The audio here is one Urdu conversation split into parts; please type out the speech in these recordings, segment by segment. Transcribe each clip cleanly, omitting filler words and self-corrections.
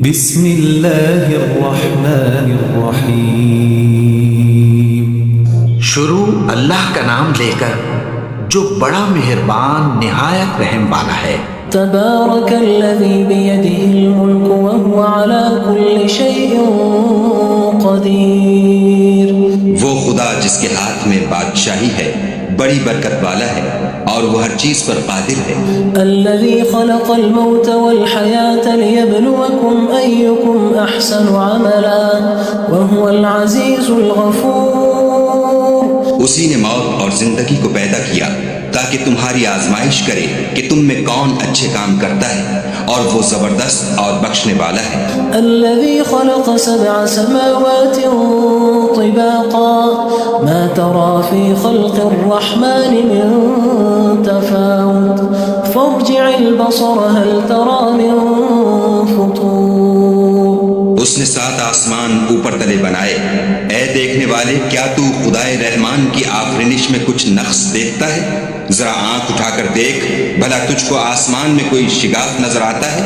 بسم اللہ الرحمن الرحیم۔ شروع اللہ کا نام لے کر جو بڑا مہربان نہایت رحم والا ہے۔ تبارک الذی بیدہ الملک وہو علی کل شیء قدیر۔ وہ خدا جس کے ہاتھ میں بادشاہی ہے بڑی برکت والا ہے اور وہ ہر چیز پر قادر ہے۔ الذی خلق الموت والحیاة لیبلوکم ایکم احسن عملا وہو العزیز الغفور۔ اسی نے موت اور زندگی کو پیدا کیا تاکہ تمہاری آزمائش کرے کہ تم میں کون اچھے کام کرتا ہے، اور وہ زبردست اور بخشنے والا ہے۔ الذي خلق 7 سماوات طباقا ما ترى في خلق الرحمن من تفاوت فارجع البصر هل ترى من فطور۔ اس نے 7 آسمان اوپر تلے بنائے، اے دیکھنے والے کیا تو خدائے رحمان کی آفرینش میں کچھ نقص دیکھتا ہے؟ ذرا آنکھ اٹھا کر دیکھ، بھلا تجھ کو آسمان میں کوئی شگاف نظر آتا ہے؟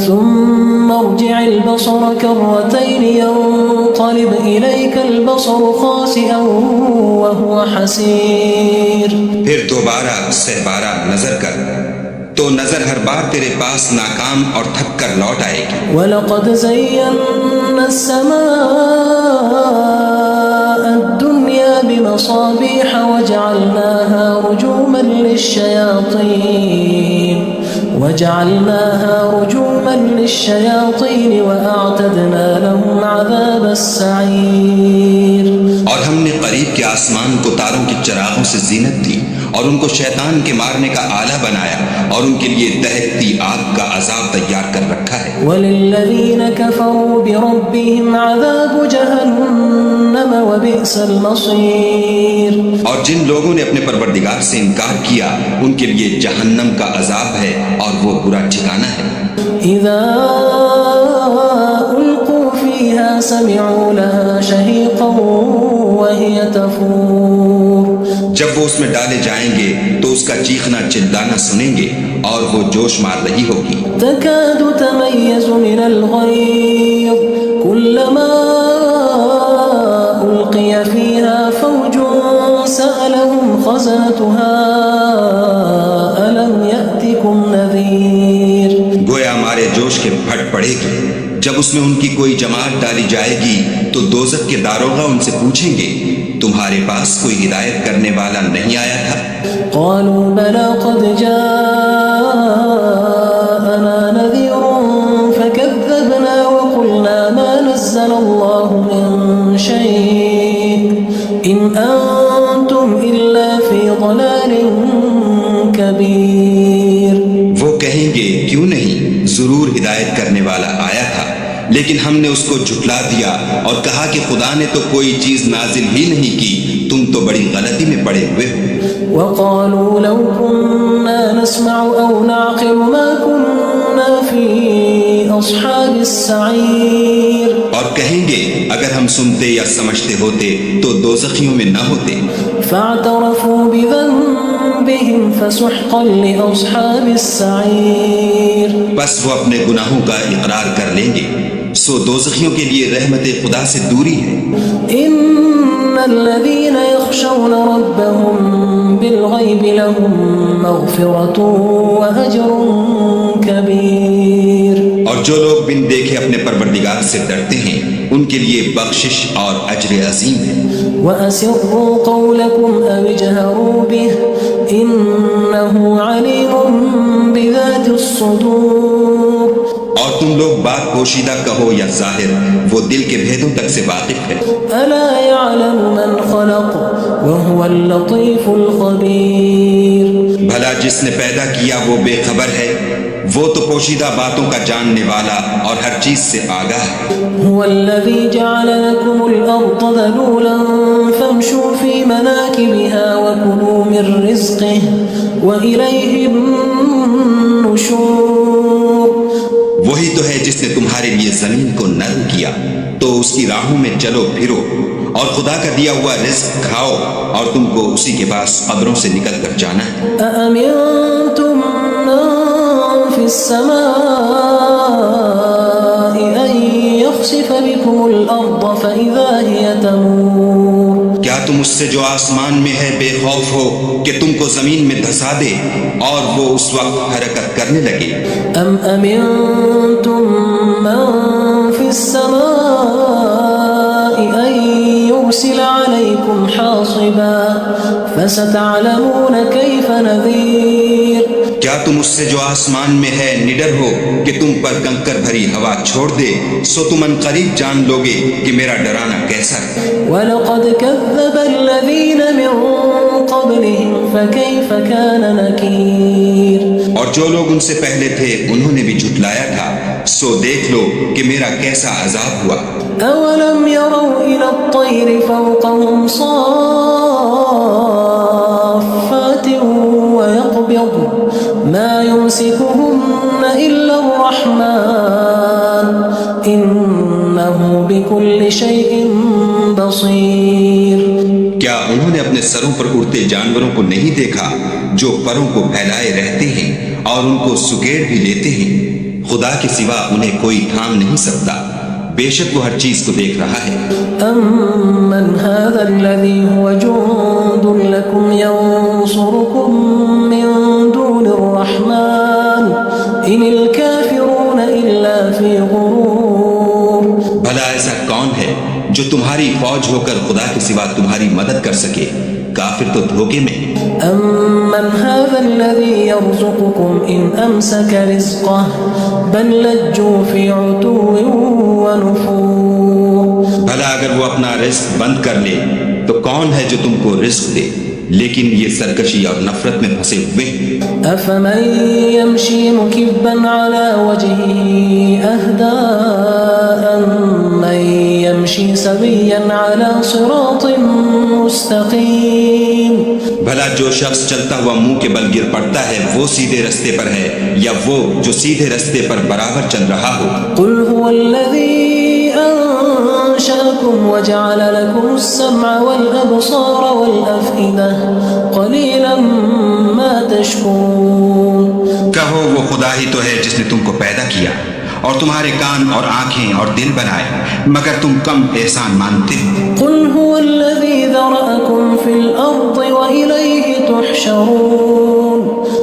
ثم ارجع البصر كرتين ينقلب إليك البصر خاسئا وهو حسير۔ پھر دوبارہ سہبارہ نظر کر تو نظر ہر بار تیرے پاس ناکام اور تھک کر لوٹ آئے گی۔ وَلَقَدْ زَيَّنَّا السَّمَاءَ الدُّنْيَا بِمَصَابِيحَ وَجَعَلْنَاهَا رُجُومًا لِلشَّيَاطِينِ وَأَعْتَدْنَا لَهُمْ عَذَابَ السَّعِيرِ۔ اور ہم نے قریب کے آسمان کو تاروں کے چراغوں سے زینت دی اور ان کو شیطان کے مارنے کا آلہ بنایا، اور ان کے لیے دہکتی آگ کا عذاب تیار کر رکھا ہے۔ وَلِلَّذِينَ كَفَرُوا بِرَبِّهِمْ عَذَابُ جَهَنَّمَ وَبِئْسَ الْمَصِيرُ۔ اور جن لوگوں نے اپنے پروردگار سے انکار کیا ان کے لیے جہنم کا عذاب ہے اور وہ برا ٹھکانہ ہے۔ اذا القوا فيها سمعوا لها شهيقا وهي تفور۔ جب وہ اس میں ڈالے جائیں گے تو اس کا چیخنا چلانا سنیں گے اور وہ جوش مار رہی ہوگی۔ تكاد تميز من الغيظ كلما ألقي فيها فوج سألهم خزنتها ألم يأتكم نذير۔ گویا ہمارے جوش کے پھٹ پڑے گی جب اس میں ان کی کوئی جماعت ڈالی جائے گی تو دوزخ کے داروغہ ان سے پوچھیں گے تمہارے پاس کوئی ہدایت کرنے والا نہیں آیا تھا؟ قالوا بلى قد جاءنا نذير فكذبنا وقلنا ما نزل الله من شيء إن أنتم إلا في ضلال كبير۔ وہ کہیں گے کیوں نہیں، ضرور ہدایت کرنے والا آیا تھا، لیکن ہم نے اس کو جھٹلا دیا اور کہا کہ خدا نے تو کوئی چیز نازل ہی نہیں کی، تم تو بڑی غلطی میں پڑے ہوئے ہو۔ وقالوا لو كنا نسمع أو نعقل ما كنا في أصحاب السعير۔ اور کہیں گے اگر ہم سنتے یا سمجھتے ہوتے تو دوزخیوں میں نہ ہوتے۔ فاعترفوا بذنبهم فسحقا لأصحاب السعير۔ بس وہ اپنے گناہوں کا اقرار کر لیں گے، سو دوزخیوں کے لیے رحمت خدا سے دوری ہے۔ ان الذين يخشون ربهم بالغيب لهم مغفرة وأجر كبير۔ اور جو لوگ بن دیکھے اپنے پروردگار سے ڈرتے ہیں ان کے لیے بخشش اور اجر عظیم ہے۔ وأسروا قولكم أو اجهروا به إنه عليم بذات الصدور۔ اور تم لوگ بات پوشیدہ کہو یا ظاہر، وہ دل کے بھیدوں تک سے واقف ہے۔ ألا يعلم من خلق وهو اللطيف الخبير۔ بھلا جس نے پیدا کیا وہ بے خبر ہے، وہ تو پوشیدہ باتوں کا جاننے والا اور ہر چیز سے آگاہ ہے۔ هو الذي جعل لكم الأرض ذلولا فامشوا في مناكبها وكلوا من رزقه وإليه النشور۔ وہی تو ہے جس نے تمہارے لیے زمین کو نرم کیا تو اس کی راہوں میں چلو پھرو، اور خدا کا دیا ہوا رزق کھاؤ، اور تم کو اسی کے پاس قبروں سے نکل کر جانا ہے۔ أأمنتم من في السماء الأرض فإذا هي تمور کیا تم اس سے جو آسمان میں ہے بے خوف ہو کہ تم کو زمین میں دھسا دے اور وہ اس وقت حرکت کرنے لگے؟ أم أمنتم من في السماء أن يرسل عليكم حاصبا فستعلمون كيف نذير کیا تم اس سے جو آسمان میں ہے نڈر ہو کہ تم پر کنکر بھری ہوا چھوڑ دے، سو تم ان قریب جان لوگے کہ میرا ڈرانا کیسا ہے۔ وَلَقَدْ كَذَّبَ الَّذِينَ مِن قَبْلِهِمْ فَكَيْفَ كَانَ نَكِيرٌ اور جو لوگ ان سے پہلے تھے انہوں نے بھی جھٹلایا تھا، سو دیکھ لو کہ میرا کیسا عذاب ہوا۔ أَوَلَمْ يَرَوْا إِلَى الطَّيْرِ فَوْقَهُمْ صَافَّاتٍ وَيَقْبِضْنَ مَا يُمْسِكُهُنَّ إِلَّا الرَّحْمَنُ إِنَّهُ بِكُلِّ شَيْءٍ بَصِيرٌ کیا انہوں نے اپنے سروں پر اڑتے جانوروں کو نہیں دیکھا جو پروں کو پھیلائے رہتے ہیں اور ان کو سکیڑ بھی لیتے ہیں؟ خدا کے سوا انہیں کوئی تھام نہیں سکتا، بے شک وہ ہر چیز کو دیکھ رہا ہے۔ أَمَّنْ هَذَا الَّذِي هُوَ جُندٌ لَكُمْ يَنصُرُكُم مِّن دُونِ الرَّحْمَنِ إِنِ الْكَافِرُونَ إِلَّا فِي غُرُورٍ بھلا ایسا کون ہے جو تمہاری فوج ہو کر خدا کے سوا تمہاری مدد کر سکے؟ کافر تو دھوکے میں۔ أَمَّنْ هَذَا الَّذِي يَرْزُقُكُمْ إِنْ أَمْسَكَ رِزْقَهُ بَلْ لَجُّوا فِي عُتُوٍّ وَنُفُورٍ بھلا اگر وہ اپنا رزق بند کر لے تو کون ہے جو تم کو رزق دے؟ لیکن یہ سرکشی اور نفرت میں پھنسے ہوئے ہیں۔ أَفَمَن يَمْشِي مُكِبًّا عَلَى وَجْهِهِ أَهْدَىٰ أَمَّن يَمْشِي سَوِيًّا عَلَى صِرَاطٍ مُّسْتَقِيمٍ بھلا جو شخص چلتا ہوا منہ کے بل گر پڑتا ہے وہ سیدھے رستے پر ہے یا وہ جو سیدھے رستے پر برابر چل رہا ہو؟ قُلْ هُوَ الَّذِي أَنشَأَكُمْ وَجَعَلَ لَكُمُ السَّمْعَ وَالْأَبْصَارَ وَالْأَفْئِدَةَ قَلِيلًا مَا تَشْكُرُونَ کہو وہ خدا ہی تو ہے جس نے تم کو پیدا کیا اور تمہارے کان اور آنکھیں اور دل بنائے، مگر تم کم احسان مانتے ہو۔ قُلْ هُوَ الَّذِي ذَرَأَكُمْ فِي الْأَرْضِ وَإِلَيْهِ تُحْشَرُونَ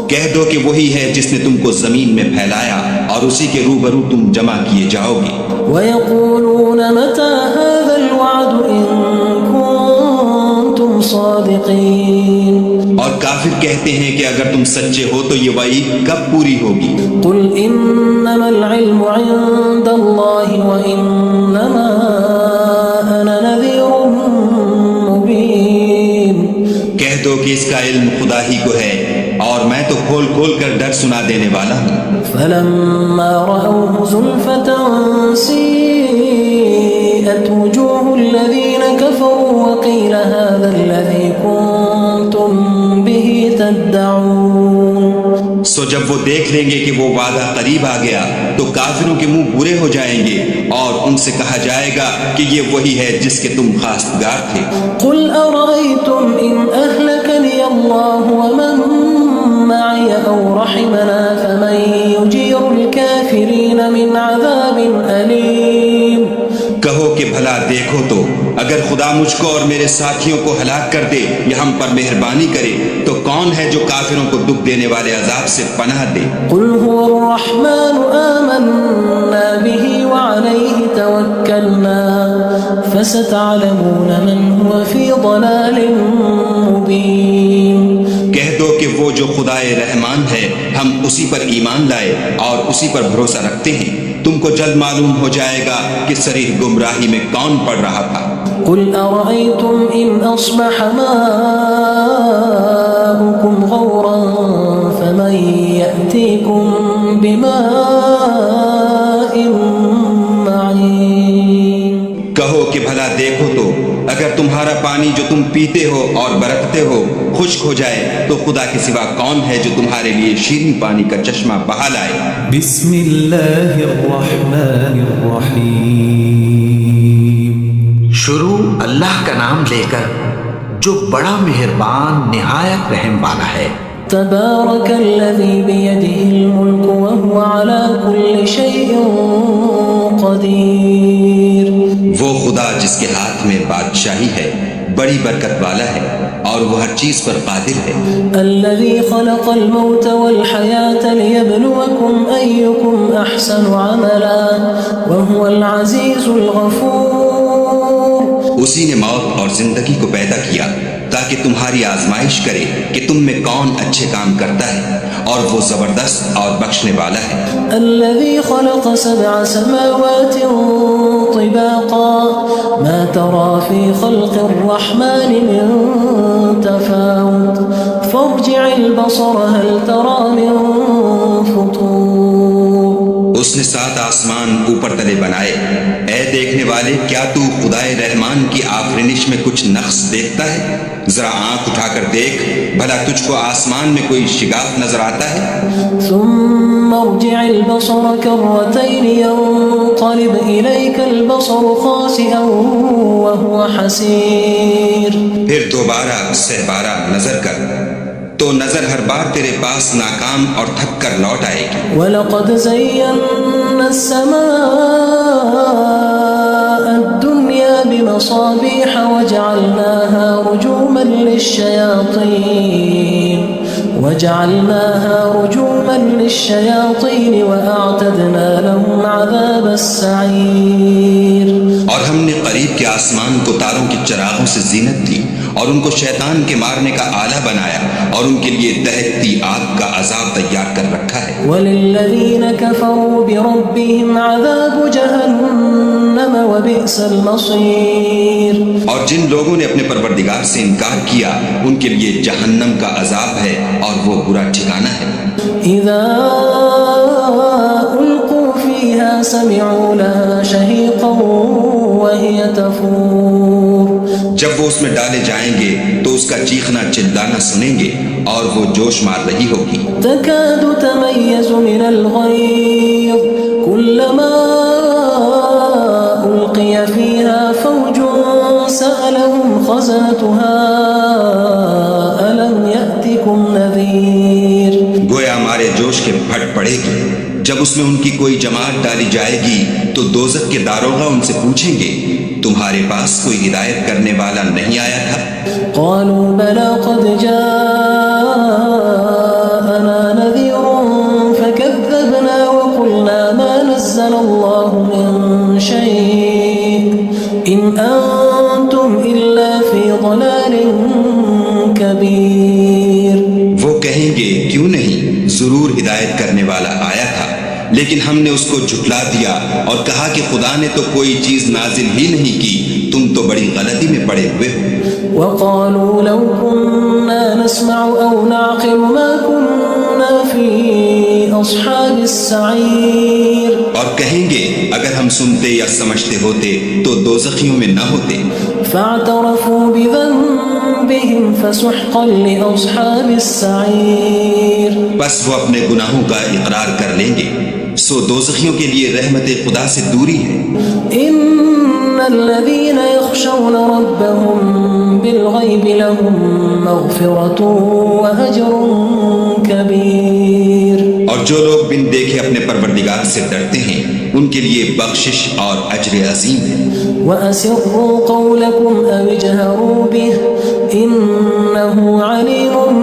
کہہ دو کہ وہی ہے جس نے تم کو زمین میں پھیلایا اور اسی کے روبرو تم جمع کیے جاؤ گے۔ وَيَقُولُونَ مَتَىٰ هَٰذَا الْوَعْدُ إِن كُنتُمْ صَادِقِينَ اور کافر کہتے ہیں کہ اگر تم سچے ہو تو یہ وعید کب پوری ہوگی؟ قُلْ إِنَّمَا الْعِلْمُ عِندَ اللَّهِ وَإِنَّمَا أَنَا نَذِيرٌ مُّبِينٌ کہہ دو کہ اس کا علم خدا ہی کو ہے اور میں تو کھول کھول کر ڈر سنا دینے والا ہوں۔ فَلَمَّا رَأَوْهُ زُلْفَةً سِيئَتْ وُجُوهُ الَّذِينَ كَفَرُوا وَقِيلَ هَٰذَا الَّذِي كُنتُم بِهِ تَدَّعُونَ سو جب وہ دیکھ لیں گے کہ وہ وعدہ قریب آ گیا تو کافروں کے منہ برے ہو جائیں گے اور ان سے کہا جائے گا کہ یہ وہی ہے جس کے تم خواستگار تھے۔ قُلْ أَرَأَيْتُمْ إِنْ أَهْلَكَنِيَ اللَّهُ وَمَن مَّعِيَ أَوْ رَحِمَنَا فَمَن يُجِيرُ الْكَافِرِينَ مِنْ عَذَابٍ أَلِيمٍ کہو کہ بھلا دیکھو تو اگر خدا مجھ کو اور میرے ساتھیوں کو ہلاک کر دے یا ہم پر مہربانی کرے تو کون ہے جو کافروں کو دکھ دینے والے عذاب سے پناہ دے؟ قُلْ هُوَ الرَّحْمَنُ آمَنَّا بِهِ وَعَلَيْهِ تَوَكَّلْنَا فَسَتَعْلَمُونَ مَنْ هُوَ فِي ضَلَالٍ مُّبِينٍ کہہ دو کہ وہ جو خدائے رحمان ہے ہم اسی پر ایمان لائے اور اسی پر بھروسہ رکھتے ہیں، تم کو جلد معلوم ہو جائے گا کہ صریح گمراہی میں کون پڑ رہا تھا۔ قُلْ أَرَأَيْتُمْ إِنْ أَصْبَحَ مَاؤُكُمْ غَوْرًا فَمَن يَأْتِيكُم بِمَاءٍ مَّعِينٍ کہو کہ بھلا دیکھو تو اگر تمہارا پانی جو تم پیتے ہو اور برتتے ہو خشک ہو جائے تو خدا کے سوا کون ہے جو تمہارے لیے شیریں پانی کا چشمہ بہا لائے؟ بسم اللہ الرحمن الرحیم۔ شروع اللہ کا نام لے کر جو بڑا مہربان نہایت رحم والا ہے۔ تبارك الذي بيده الملك وهو على كل شيء قدير وہ جس کے ہاتھ میں بادشاہی ہے بڑی برکت والا ہے اور وہ ہر چیز پر قادر ہے۔ الذي خلق الموت والحياة ليبلوكم أيكم أحسن عملا وهو العزيز الغفور۔ اسی نے موت اور زندگی کو پیدا کیا تاکہ تمہاری آزمائش کرے کہ تم میں کون اچھے کام کرتا ہے، اور وہ زبردست اور بخشنے والا ہے۔ الذي خلق 7 سماوات طباقا ما ترى في خلق الرحمن من تفاوت فارجع البصر هل ترى من فطور۔ اس نے 7 آسمان اوپر تلے بنائے، اے دیکھنے والے کیا تو خدائے رحمان کی آفرینش میں کچھ نقص دیکھتا ہے؟ ذرا آنکھ اٹھا کر دیکھ، بھلا تجھ کو آسمان میں کوئی شگاف نظر آتا ہے؟ ثم ارجع البصر كرتين ينقلب إليك البصر خاسئا وهو حسير۔ پھر دوبارہ سہبارہ نظر کر تو نظر ہر بار تیرے پاس ناکام اور تھک کر لوٹ آئے گی۔ وَلَقَدْ زَيَّنَّا السَّمَاءَ الدُّنْيَا بِمَصَابِيحَ وَجَعَلْنَاهَا رُجُومًا لِلشَّيَاطِينِ وَأَعْتَدْنَا لَهُمْ عَذَابَ السَّعِيرِ۔ اور ہم نے قریب کے آسمان کو تاروں کے چراغوں سے زینت دی اور ان کو شیطان کے مارنے کا آلہ بنایا، اور ان کے لیے دہکتی آگ کا عذاب تیار کر رکھا ہے۔ وَلِلَّذِينَ كَفَرُوا بِرَبِّهِمْ عَذَابُ جَهَنَّمَ وَبِئْسَ الْمَصِيرُ۔ اور جن لوگوں نے اپنے پروردگار سے انکار کیا ان کے لیے جہنم کا عذاب ہے اور وہ برا ٹھکانہ ہے۔ إِذَا أُلْقُوا فِيهَا سَمِعُوا لَهَا شَهِيقًا وَهِيَ تَفُورُ۔ جب وہ اس میں ڈالے جائیں گے تو اس کا چیخنا چلانا سنیں گے اور وہ جوش مار رہی ہوگی۔ تَكَادُ تَمَيَّزُ مِنَ الْغَيْظِ كُلَّمَا أُلْقِيَ فِيهَا فَوْجٌ سَأَلَهُمْ خَزَنَتُهَا أَلَمْ يَأْتِكُمْ نَذِيرٌ۔ گویا ہمارے جوش کے پھٹ پڑے گی جب اس میں ان کی کوئی جماعت ڈالی جائے گی تو دوزخ کے داروغہ ان سے پوچھیں گے تمہارے پاس کوئی ہدایت کرنے والا نہیں آیا تھا؟ قالوا بلى قد جاءنا نذير فكذبنا وقلنا ما نزل الله من شيء إن أنتم إلا في ضلال كبير۔ وہ کہیں گے کیوں نہیں، ضرور ہدایت کرنے والا آیا تھا، لیکن ہم نے اس کو جھٹلا دیا اور کہا کہ خدا نے تو کوئی چیز نازل ہی نہیں کی، تم تو بڑی غلطی میں پڑے ہوئے ہو۔ وقالوا لو كنا نسمع أو نعقل ما كنا في أصحاب السعير۔ اور کہیں گے اگر ہم سنتے یا سمجھتے ہوتے تو دوزخیوں میں نہ ہوتے۔ فاعترفوا بذنبهم فسحقا لأصحاب السعير۔ بس وہ اپنے گناہوں کا اقرار کر لیں گے، سو دوزخیوں کے لیے رحمت خدا سے دوری ہے۔ إن الذين يخشون ربهم بالغيب لهم مغفرة وأجر كبير۔ اور جو لوگ بن دیکھے اپنے پروردگار سے ڈرتے ہیں ان کے لیے بخشش اور اجر عظیم ہے۔ وأسروا قولكم أو اجهروا به إنه عليم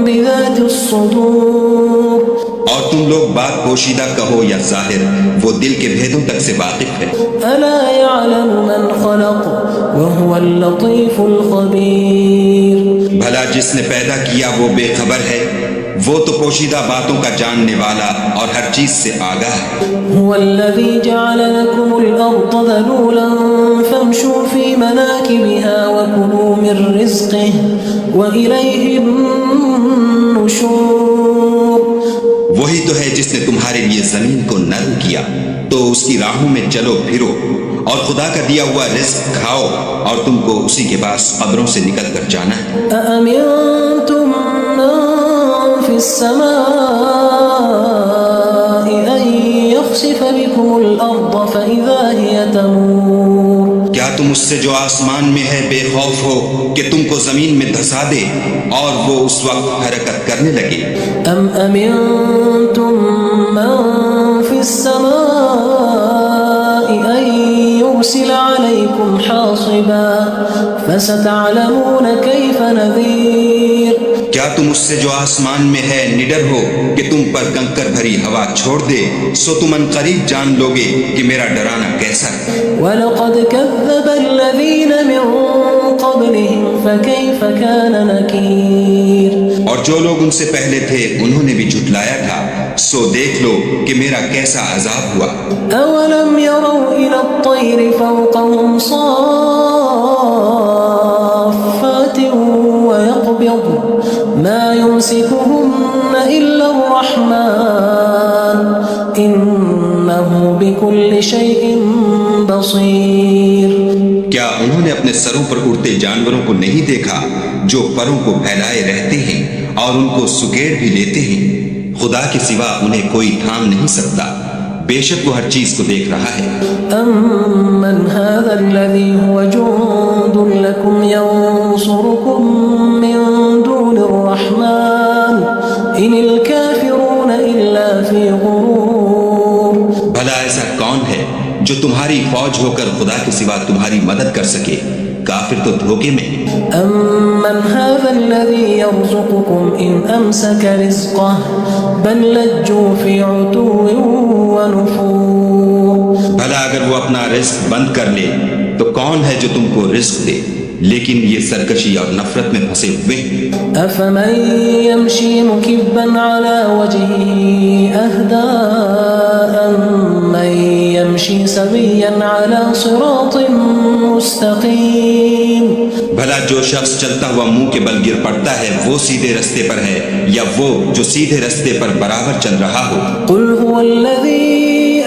بذات الصدور۔ اور تم لوگ بات پوشیدہ کہو یا ظاہر، وہ دل کے بھیدوں تک سے واقف ہے۔ ألا يعلم من خلق وهو اللطيف الخبير۔ بھلا جس نے پیدا کیا وہ بے خبر ہے، وہ تو پوشیدہ باتوں کا جاننے والا اور ہر چیز سے آگاہ ہے۔ هو الذي جعل لكم الأرض ذلولا فامشوا في مناكبها وكلوا من رزقه وإليه النشور۔ وہی تو ہے جس نے تمہارے لیے زمین کو نرم کیا تو اس کی راہوں میں چلو پھرو اور خدا کا دیا ہوا رزق کھاؤ، اور تم کو اسی کے پاس قبروں سے نکل کر جانا ہے۔ أأمنتم من في السماء أن يخسف بكم الأرض فإذا هي تمور۔ کیا تم اس سے جو آسمان میں ہے بے خوف ہو کہ تم کو زمین میں دھسا دے اور وہ اس وقت حرکت کرنے لگے؟ أم أمنتم من في السماء أن يرسل عليكم حاصبا فستعلمون كيف نذير کیا تم اس سے جو آسمان میں ہے نڈر ہو کہ تم پر کنکر بھری ہوا چھوڑ دے، سو تم ان قریب جان لوگے کہ میرا ڈرانا کیسا ہے۔ وَلَقَدْ كَذَّبَ الَّذِينَ مِن قَبْلِهِمْ فَكَيْفَ كَانَ نَكِيرٌ اور جو لوگ ان سے پہلے تھے انہوں نے بھی جھٹلایا تھا، سو دیکھ لو کہ میرا کیسا عذاب ہوا۔ أَوَلَمْ يَرَوْا إِلَى الطَّيْرِ فَوْقَهُمْ صَافَّاتٍ وَيَقْبِضْنَ مَا يُمْسِكُهُنَّ إِلَّا الرَّحْمَنُ إِنَّهُ بِكُلِّ شَيْءٍ بَصِيرٌ کیا انہوں نے اپنے سروں پر اڑتے جانوروں کو نہیں دیکھا جو پروں کو پھیلائے رہتے ہیں اور ان کو سکیڑ بھی لیتے ہیں؟ خدا کے سوا انہیں کوئی تھام نہیں سکتا، بے شک وہ ہر چیز کو دیکھ رہا ہے۔ أَمَّنْ هَذَا الَّذِي هُوَ جُندٌ لَكُمْ يَنصُرُكُم مِّن دُونِ الرَّحْمَنِ إِنِ الْكَافِرُونَ إِلَّا فِي غُرُورٍ بھلا ایسا کون ہے جو تمہاری فوج ہو کر خدا کے سوا تمہاری مدد کر سکے؟ کافر تو دھوکے میں۔ أَمَّنْ هَذَا الَّذِي يَرْزُقُكُمْ إِنْ أَمْسَكَ رِزْقَهُ بَلْ لَجُّوا فِي عُتُوٍّ وَنُفُورٍ بھلا اگر وہ اپنا رزق بند کر لے تو کون ہے جو تم کو رزق دے؟ لیکن یہ سرکشی اور نفرت میں پھنسے ہوئے ہیں۔ أَفَمَن يَمْشِي مُكِبًّا عَلَى وَجْهِهِ أَهْدَىٰ أَمَّن يَمْشِي سَوِيًّا عَلَى صِرَاطٍ مُّسْتَقِيمٍ بھلا جو شخص چلتا ہوا منہ کے بل گر پڑتا ہے وہ سیدھے رستے پر ہے یا وہ جو سیدھے رستے پر برابر چل رہا ہو؟ قُلْ هُوَ الَّذِي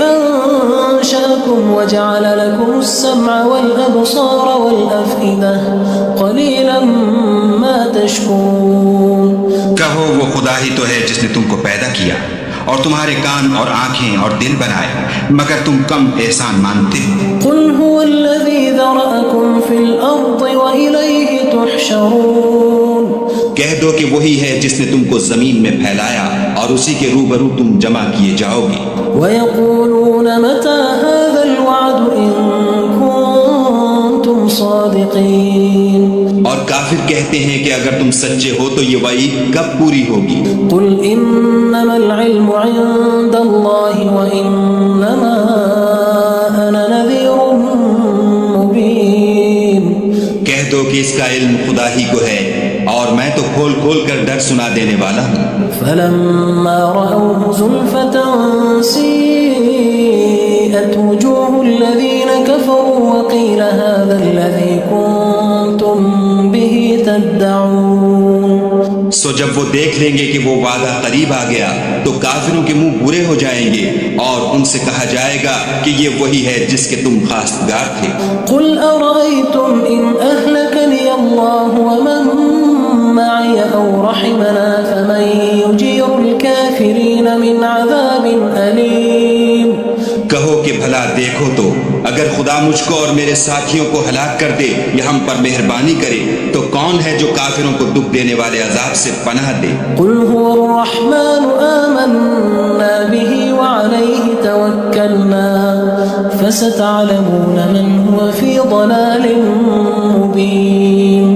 أَنشَأَكُمْ وَجَعَلَ لَكُمُ السَّمْعَ وَالْأَبْصَارَ وَالْأَفْئِدَةَ قَلِيلًا مَا تَشْكُرُونَ کہو وہ خدا ہی تو ہے جس نے تم کو پیدا کیا اور تمہارے کان اور آنکھیں اور دل بنائے، مگر تم کم احسان مانتے ہو۔ قُلْ هُوَ الَّذِي ذَرَأَكُمْ فِي الْأَرْضِ وَإِلَيْهِ تُحْشَرُونَ کہہ دو کہ وہی ہے جس نے تم کو زمین میں پھیلایا اور اسی کے روبرو تم جمع کیے جاؤ گے۔ وَيَقُولُونَ مَتَى هَذَا الْوَعْدُ إِن كُنتُمْ صَادِقِينَ اور کافر کہتے ہیں کہ اگر تم سچے ہو تو یہ وعید کب پوری ہوگی؟ قُلْ إِنَّمَا الْعِلْمُ عِندَ اللَّهِ وَإِنَّمَا أَنَا نَذِيرٌ مُّبِينٌ کہہ دو کہ اس کا علم خدا ہی کو ہے اور میں تو کھول کھول کر ڈر سنا دینے والا ہوں۔ فَلَمَّا رَأَوْهُ زُلْفَةً سِيئَتْ وُجُوهُ الَّذِينَ كَفَرُوا وَقِيلَ هَذَا الَّذِي كُنتُم بِهِ تَدَّعُونَ سو جب وہ دیکھ لیں گے کہ وہ وعدہ قریب آ گیا تو کافروں کے منہ برے ہو جائیں گے اور ان سے کہا جائے گا کہ یہ وہی ہے جس کے تم خواستگار تھے۔ قُلْ أَرَأَيْتُمْ إِنْ أَهْلَكَنِيَ اللَّهُ وَمَن مَّعِيَ أَوْ رَحِمَنَا فَمَن يُجِيرُ الْكَافِرِينَ مِنْ عَذَابٍ أَلِيمٍ کہو کہ بھلا دیکھو تو اگر خدا مجھ کو اور میرے ساتھیوں کو ہلاک کر دے یا ہم پر مہربانی کرے تو کون ہے جو کافروں کو دکھ دینے والے عذاب سے پناہ دے؟ قُلْ هُوَ الرَّحْمَنُ آمَنَّا بِهِ وَعَلَيْهِ تَوَكَّلْنَا فَسَتَعْلَمُونَ مَنْ هُوَ فِي ضَلَالٍ مُّبِينٍ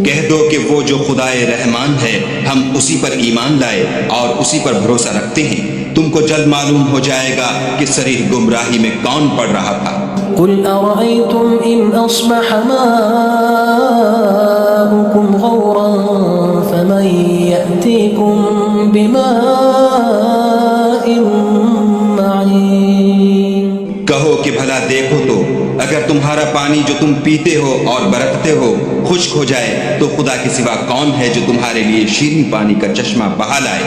کہہ دو کہ وہ جو خدائے رحمان ہے ہم اسی پر ایمان لائے اور اسی پر بھروسہ رکھتے ہیں، تم کو جلد معلوم ہو جائے گا کہ صریح گمراہی میں کون پڑ رہا تھا۔ قُلْ أَرَأَيْتُمْ إِنْ أَصْبَحَ مَاؤُكُمْ غَوْرًا فَمَن يَأْتِيكُم بِمَاءٍ مَّعِينٍ کہو کہ بھلا دیکھو تو اگر تمہارا پانی جو تم پیتے ہو اور برتتے ہو خشک ہو جائے تو خدا کے سوا کون ہے جو تمہارے لیے شیریں پانی کا چشمہ بہا لائے؟